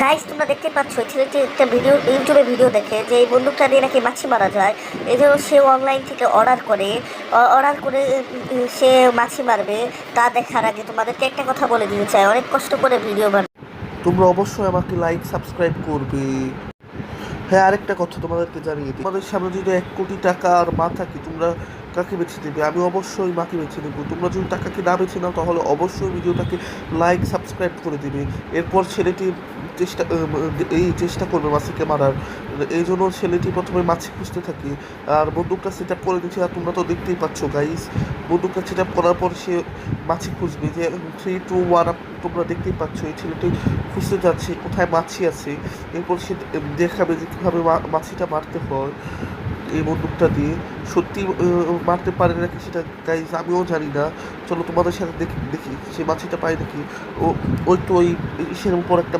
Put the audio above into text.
Guys, তোমরা দেখতে পাচ্ছ ছেলেটি একটা ভিডিও ইউটিউবে ভিডিও দেখে যে এই বন্দুকটা দিয়ে নাকি মাছি মারা যায়। এই জন্য সে অনলাইন থেকে অর্ডার করে সে মাছি মারবে। তা দেখার আগে তোমাদেরকে একটা কথা বলে দিতে চাই, অনেক কষ্ট করে ভিডিও বানাই। তোমরা অবশ্যই আমাকে লাইক সাবস্ক্রাইব করবে। হ্যাঁ, আরেকটা কথা তোমাদেরকে জানিয়ে দিই, তোমাদের সামনে যদি 1 কোটি টাকা আর মা থাকে, তোমরা কাকে বেছে দেবে? আমি অবশ্যই মাকে বেছে নেবো। তোমরা যদি টাকাকে না বেছে নাও তাহলে অবশ্যই ভিডিওটাকে লাইক সাবস্ক্রাইব করে দিবে। এরপর ছেলেটি চেষ্টা চেষ্টা করবে মাছিকে মারার। এই জন্য ছেলেটি প্রথমে মাছি খুঁজতে থাকে আর বন্দুকটা সেট আপ করে দিচ্ছে। আর তোমরা তো দেখতেই পাচ্ছ গাইস, বন্দুকটা সেট আপ করার পর সে মাছি খুঁজবে। যে 3, 2, 1, তোমরা দেখতেই পাচ্ছ এই ছেলেটি খুঁজতে যাচ্ছে কোথায় মাছি আছে। এরপর সে দেখাবে যে কীভাবে মাছিটা মারতে হয় এই বন্দুকটা দিয়ে। সত্যি মারতে পারে নাকি সেটা গাইজ আমিও জানি না। চলো তোমাদের সাথে দেখি দেখি সে মাছিটা পায় নাকি। ও ওই তো ওই ইসের উপর একটা